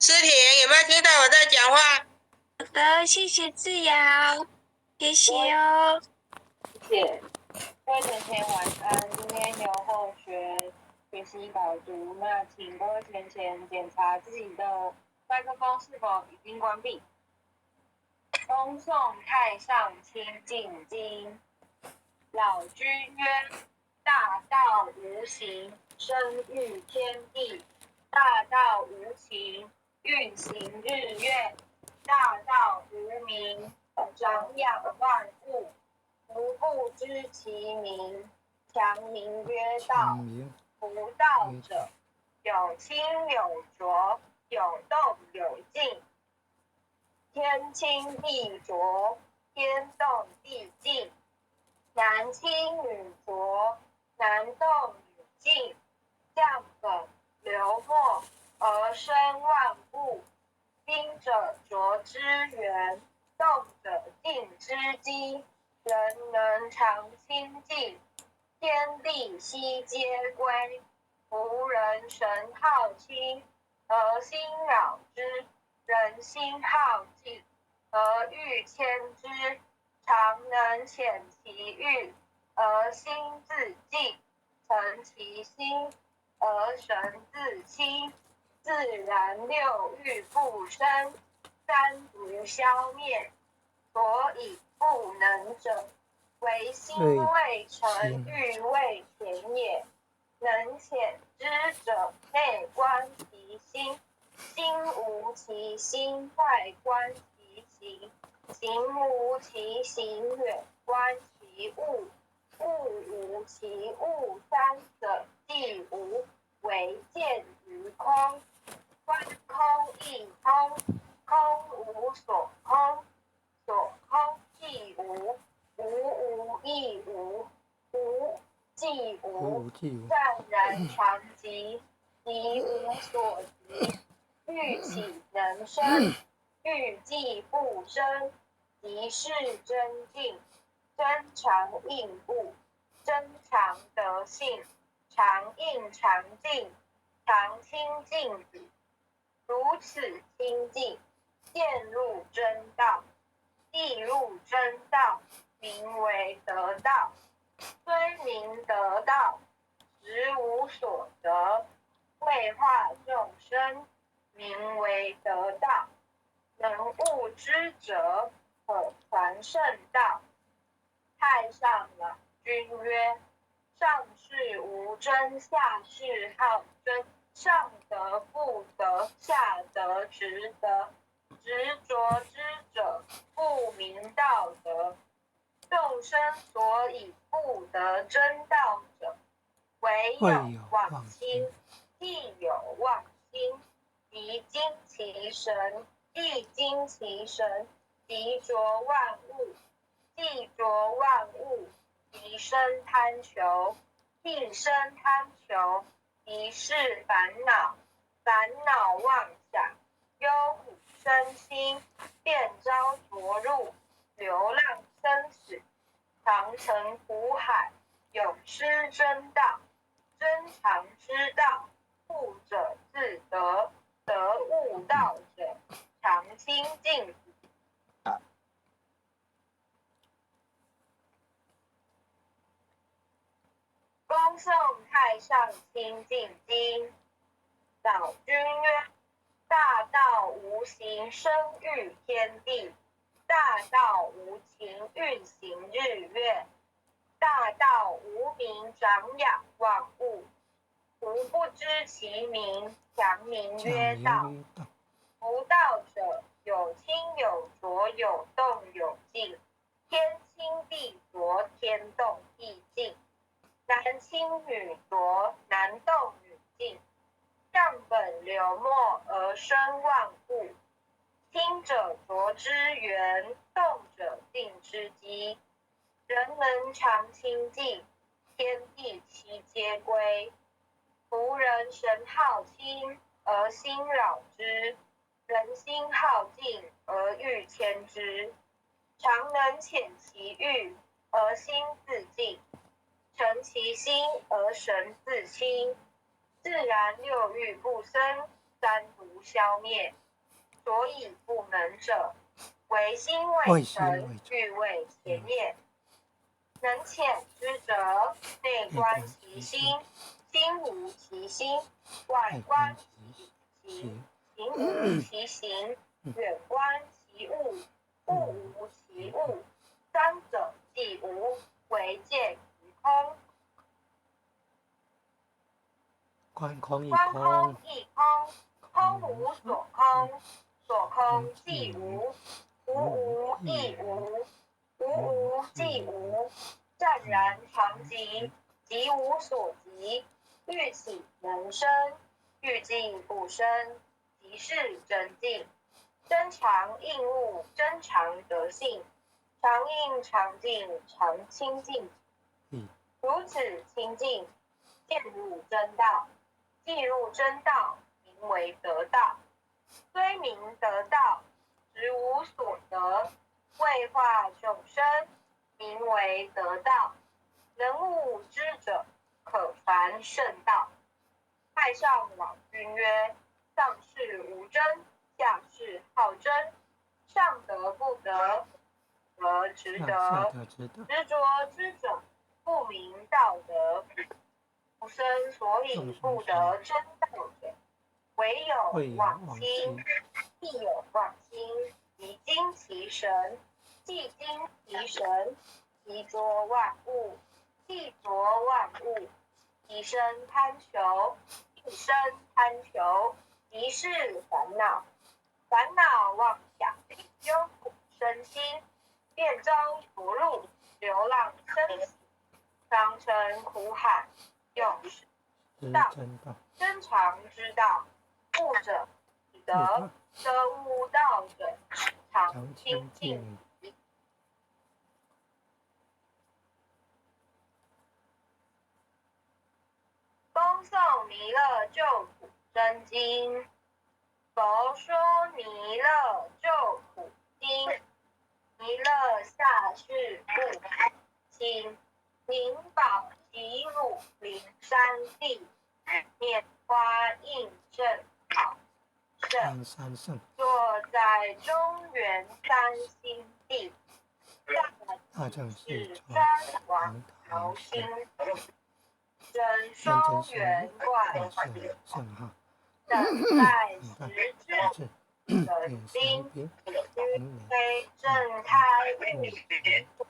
诗婷，有没有听到我在讲话？好的，谢谢志瑶，谢谢哦。谢谢。各位同学晚安，今天由后学习导读，那请各位前检查自己的麦克风是否已经关闭。恭送太上清净经，老君曰：大道无形，生育天地；大道无情，运行日月；大道无名，长养万物。吾不知其名，强名曰道。夫道者，有清有浊，有动有静。天清地浊，天动地静。男清女浊，男动女静。降本流末，而生万物。清者浊之源，动者静之基。人能常清净，天地悉皆归。夫人神好清，而心扰之；人心好静，而欲牵之。常能遣其欲，而心自静；诚其心，而神自清。自然六欲不生，三毒消灭。所以不能者，唯心未诚，欲未填也。能遣之者，内观其心，心无其心，外观其行；行无其行，远观其物。物无其物，三者既无，唯见于空。观空亦空，空无所空。所空即无，无亦无，无即无。湛然常寂，即无所即。欲起能生，欲寂不生，即是真静。真常应物，真常得性。常应常静，常清净体。如此清净，渐入真道。亦入真道，名为得道。虽名得道，实无所得。为化众生，名为得道。能悟之者，可传圣道。太上老君曰：上士无真，下士好真。上德不德，下德直德。执着之者，不明道德。众生所以不得真道者，唯有妄心。既有妄心，即惊其神；既惊其神，即着万物；既着万物，即生贪求；既生贪求，即是烦恼。烦恼妄想，忧苦身心，便招着入，流浪生死。常成苦海，有失真道。真常知道，悟者自得。得悟道者，常清净。恭送太上清净经。老君曰：大道无形，生育天地；大道无情，运行日月；大道无名，长养万物。吾不知其名，强名曰道。夫道者，有清有浊，有动有静。天清地浊，天动地静。男清女浊，男动女静。降本流末，而生万物。清者浊之源，动者静之基。人能常清净，天地悉皆归。夫人神好清，而心扰之；人心好静，而欲牵之。常能遣其欲，而心自静；诚其心，而神自清。自然六欲不生，三毒消灭，所以不能者，唯心未成，欲为前也。能遣之则，内观其心，心无其心；外观其行，行无其行；远观其物，物无其物。三者既无，唯见于空。观空亦观空空，亦空，空无所空，所空即无，无无亦无，无无即无。湛然常寂，即无所极。欲起能生，欲静不生，即是真静。真常应物，真常得性。常应常静，常清净。如此清净，渐入真道。既入真道，名为得道。虽名得道，实无所得，为化众生，名为得道。能悟之者，可传圣道。太上老君曰：上士无争，下士好争。上德不德，德直德。执着之者，不明道德。众生所以不得真道者，唯有妄心。亦有妄心，即精其神；既精其神，即着万物；既着万物，即生贪求；既生贪求，即是烦恼。烦恼妄想，忧苦身心，便遭屠戮，流浪生死，伤成苦海。有识道，真常之道，悟者以得，得悟道者常清净。恭诵弥勒救苦真经。佛说弥勒救苦经，弥勒下世不轻，灵宝其乳灵山地，拈花应正好胜。坐在中原三星地，大正是川王桃心，真双圆怪圣号。等待时至本兵，云飞正开悟，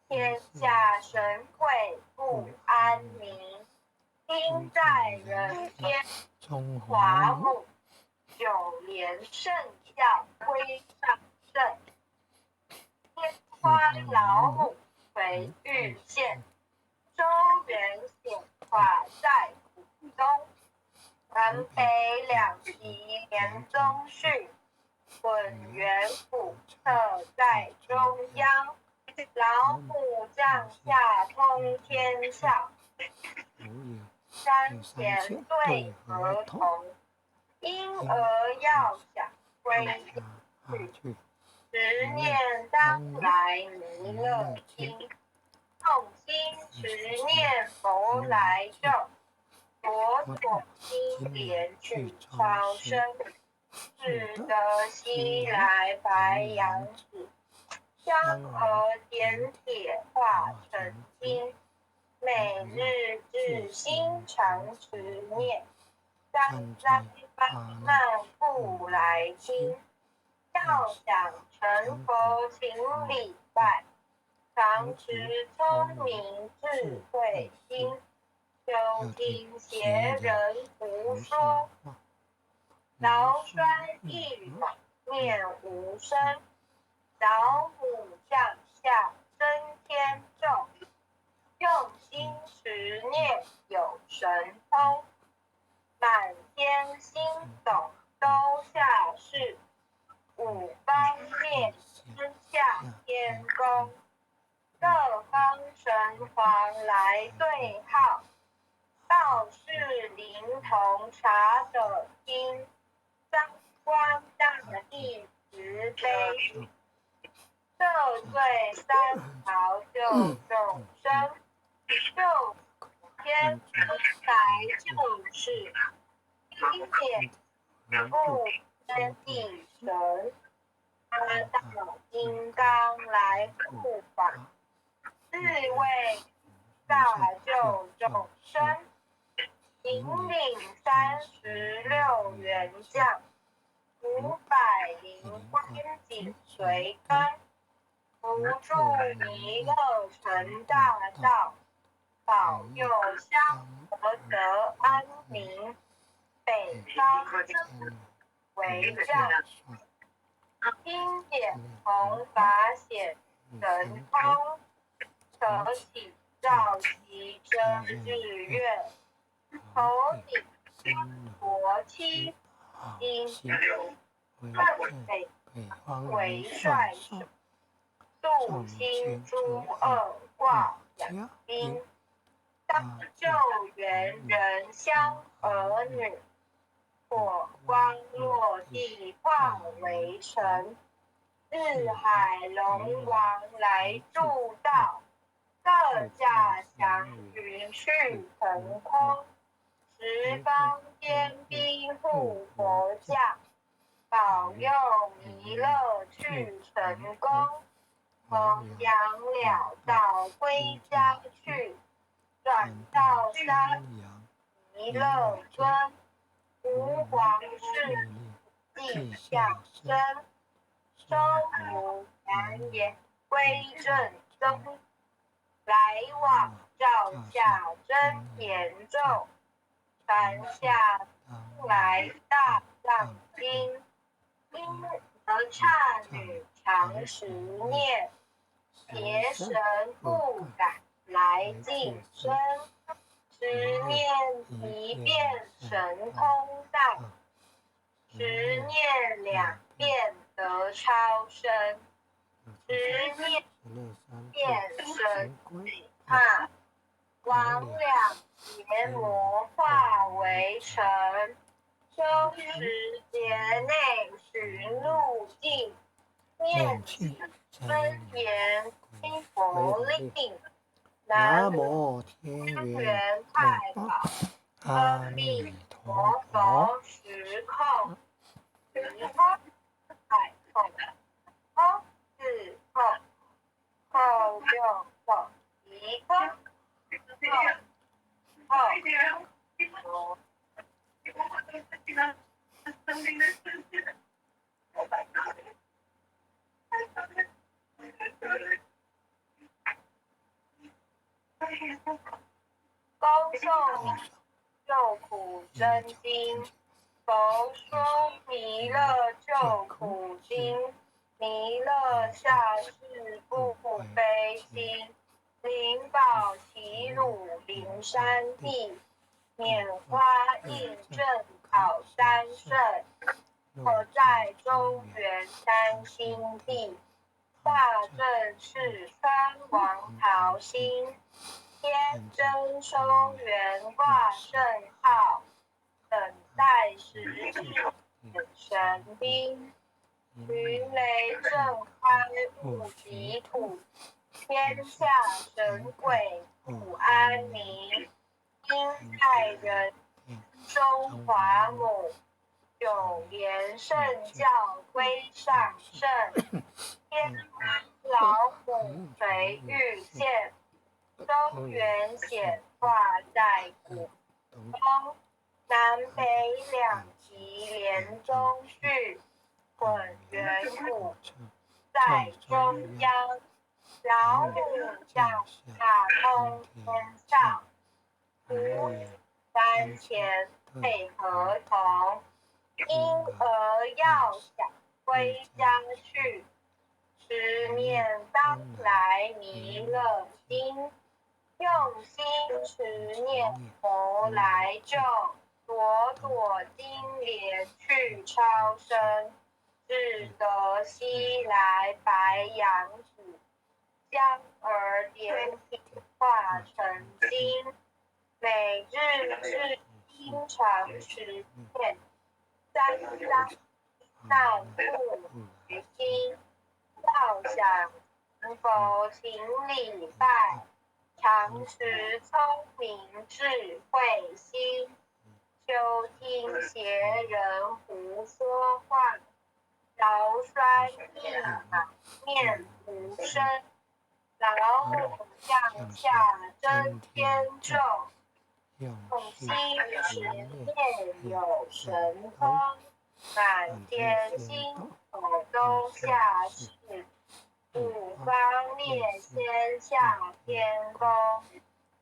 天下神会不安宁。听在人间华母，九连圣教归上圣。天宽老母垂玉县，周原显化在浦东。南北两极连宗序，混元辅特在中央。老母降下通天笑，山前对合同。婴儿要想归去，执念当来弥勒经。痛心持念佛来救，佛所心莲去超生。使得西来白羊子，香河点铁化成金。每日至心常持念，三灾八难不来侵。要想成佛请礼拜，常持聪明智慧心。就听邪人胡说，劳衰一往念无声。老母降下升天咒，用心持念有神通。满天星斗都下世，五方面之下天宫。各方神皇来对号，道士灵童查得经。三官大帝慈悲，赦罪三朝救众生。救天出来救世，听见故天地神，八道金刚来护法，自谓大救众生。引领36员将，500关紧随跟，扶助弥勒成大道，保佑香河得安宁。北方之为将，听点弘法显神通，可起照其真日月，头顶国旗，金北为帅首，肃清诸恶挂养兵，当救援人乡儿女，火光落地化为尘。日海龙王来助道，各驾祥云去腾空。十方天兵护佛驾，保佑弥勒去成功。弘扬了道归家去，转到山弥勒尊。吾皇室地下生，收服南言归正宗。来往照下真言咒，传下来大藏经。因得刹女常时念，邪神不敢来近身。十念一遍神通到，十念2遍得超生。十念变神怕，王两劫魔化为尘。修10劫内寻路径，念起真言归佛令。南无天元太保，阿弥陀佛时空，时空太空，空是空，空就空，一空空。恭送救苦真经，佛说弥勒救苦经，弥勒下世不悲心，灵宝齐鲁灵山地，拈花印正考三圣，我在中原山心地，大正是川王桃心。天真收元挂圣号，等待时至神兵。云雷震开雾及土，天下神鬼不安宁。因爱人中华母，9连圣教归上圣。天老母垂玉线，中原显化在古风。南北2极连中续，混元古在中央。老母降下通天上，胡山前配合同。婴儿要想归家去，十念当来弥勒经。用心持念佛来救，朵朵金莲去超生。志得西来白羊子，将儿点品化成金。每日至经常持念，3章上不于心。道想成佛请礼拜，常持聪明智慧心。休听邪人胡说话，劳衰一满面无声。老虎向下争天咒，孔熙十面有神通。满天星，口中下士，五方列仙下天宫。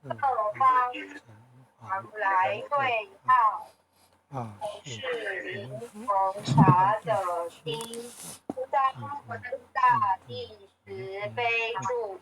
各方常来对号，是临逢茶的听。三分大地慈悲助，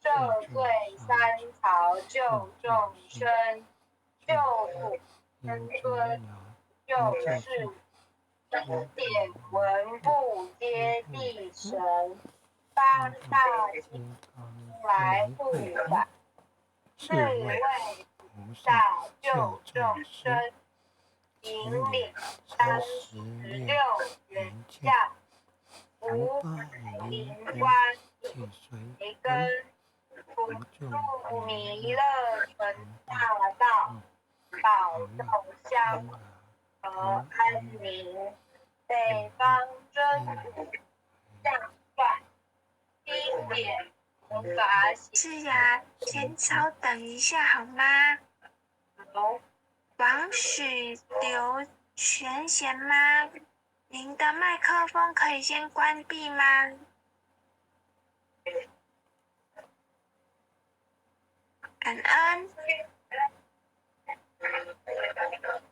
赦罪三朝救众生。救苦生尊，救世经典文部皆地神。八大经来护法，四位菩萨救众生。引领36元价，500关培根，辅助弥勒纯大道，保佑祥和安宁。北方真武象传，经典佛法喜。是呀，先稍等一下好吗？好。王许刘全贤吗？您的麦克风可以先关闭吗？感恩。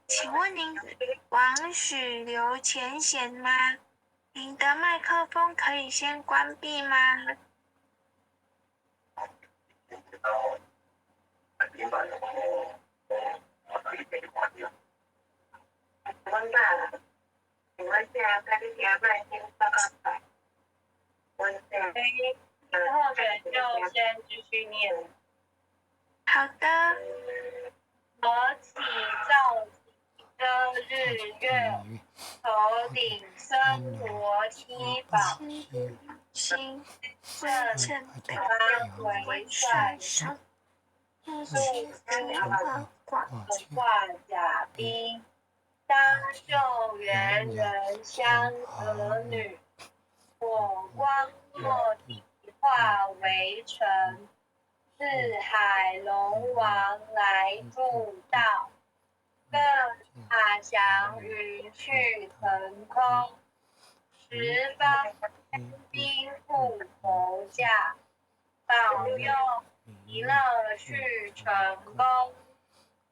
请问您王许刘全贤吗？您的麦克风可以先关闭吗？请问现在在点麦先然后选就先继续念。好的。我起照遮日月，头顶生活七宝，心正八为帅手，素丝挂甲兵。当救援人相儿女，火光落地化为尘。四海龙王来助道，各大祥云去腾空。十方天兵护头驾，保佑弥勒去成功。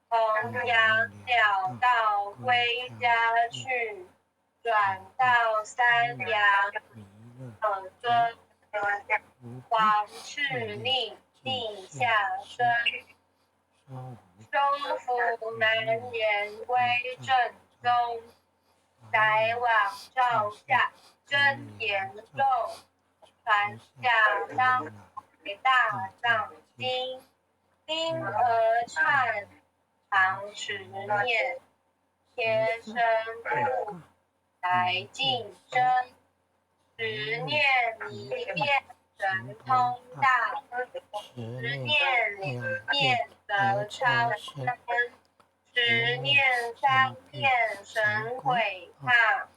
弘扬了道归家去，转到三阳可尊。皇敕令地下生，收服南言归正宗。载往诏下真言咒，传下当为大藏经。因而忏常持念，天生不来竞争。十念一遍神通大，十念两遍得超生，十念三遍神毁怕。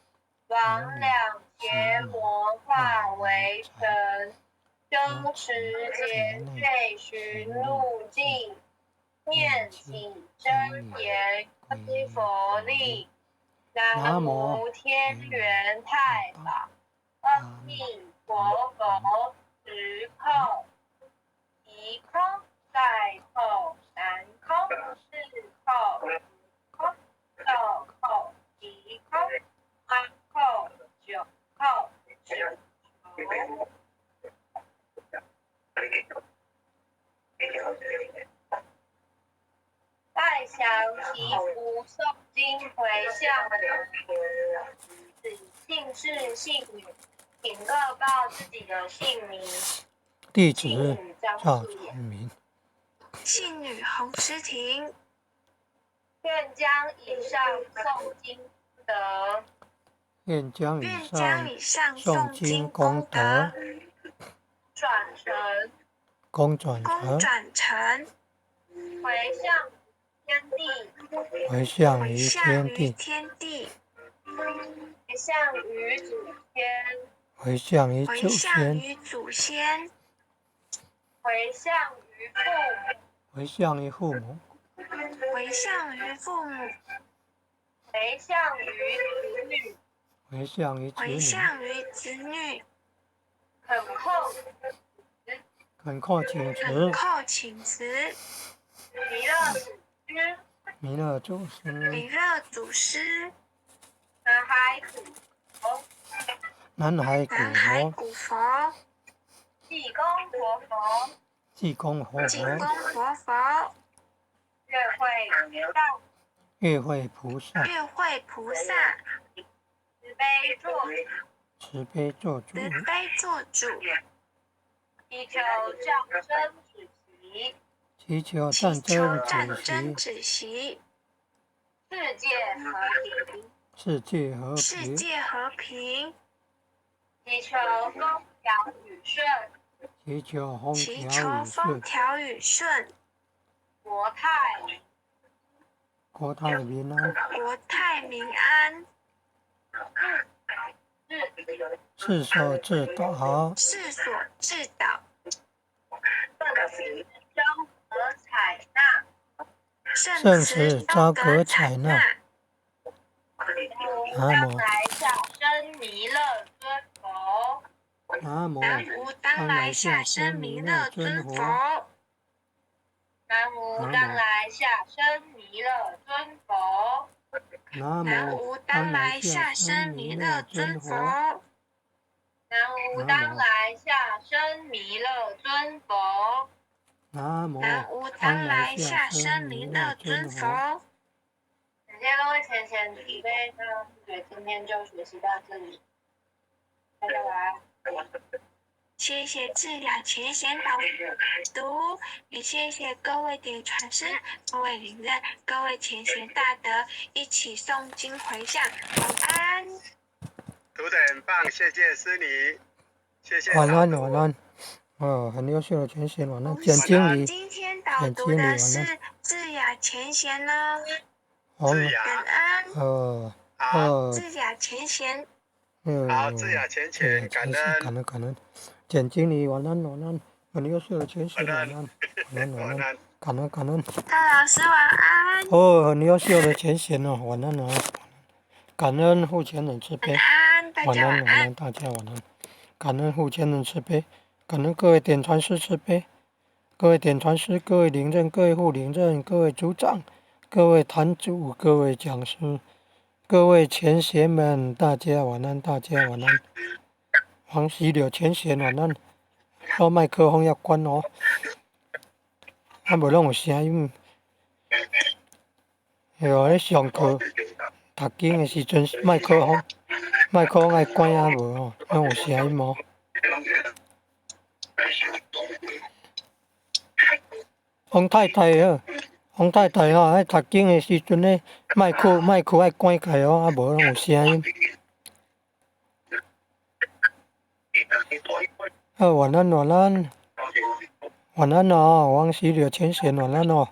魍魉邪魔化为尘，修持劫罪寻路径。念起真言归佛力，南无天元太保，阿弥陀佛。时空即空，再空南空，四空空，六空即空，八空九空九空。待详祈福诵经回向的子姓氏姓女，请各报自己的姓名。地址赵崇明。姓女洪诗婷。愿将以上诵经德，愿将以上诵诵经经功德转成公转成公转成回向天地，回向于回向于天地，天地，回向于祖先，回向于回祖先，向于祖先，回向于父母，回向于父母，回向于父母，回向于子女，回向于子回女，向于子女，恳叩恳叩请恳辞，叩请辞，弥勒祖师，弥勒祖师，弥勒祖师，南海古佛，南海古南海佛，古佛，济公活佛，济公活济公佛，活佛，月会上月会菩萨，月会菩萨，慈悲做主，慈悲做主，慈悲做主，祈求降生止息，祈求祈战求争止战争息，止息，世界和平，世界和世平，界和平，祈求风调雨顺，祈求风祈调雨求风顺，调雨顺，国泰国泰民安，国泰民安，日世所至导，世所至导，生和采纳，圣慈昭格采纳，南无当来下生弥勒尊佛，南无南无当来下生弥勒尊佛，南无当来下生弥勒尊佛，南南无无当来下生弥勒尊佛，南无当来下生弥勒尊佛，南无南无当来下生弥勒尊佛。感谢各位前贤慈悲，那自觉今天就学习到这里，大家晚安。谢谢治疗前贤导读，也谢谢各位点传师、各位领任、各位前贤大德一起诵经回向，晚安。读得很棒，谢谢师你，谢谢晚安，导读晚安。很优秀的前贤，晚安。简经理，今天导读的是智雅前贤哦，红智雅，好，智雅前贤，好，智雅前贤，感恩，感恩。简经理，晚安，晚安。很优秀的前贤，晚安，晚安，感恩。大老师晚安。很优秀的前贤哦，晚安，晚安。感恩护前人慈悲，晚安，晚安，大家晚安。感恩护前人慈悲，感恩各位点传师慈悲，各位点传师、各位领任、各位副领任、各位组长、各位坛主、各位讲师、各位前贤们，大家晚安，大家晚安。黄喜柳前贤晚安。麦克风要关哦，无拢有声音。咧上课读经的时阵，麦克风爱关啊无哦，拢有声音哦。洪太太爱读经的时阵咧，麦克爱关起哦，无拢有声音。晚安，晚安哦，王喜柳前贤晚安哦。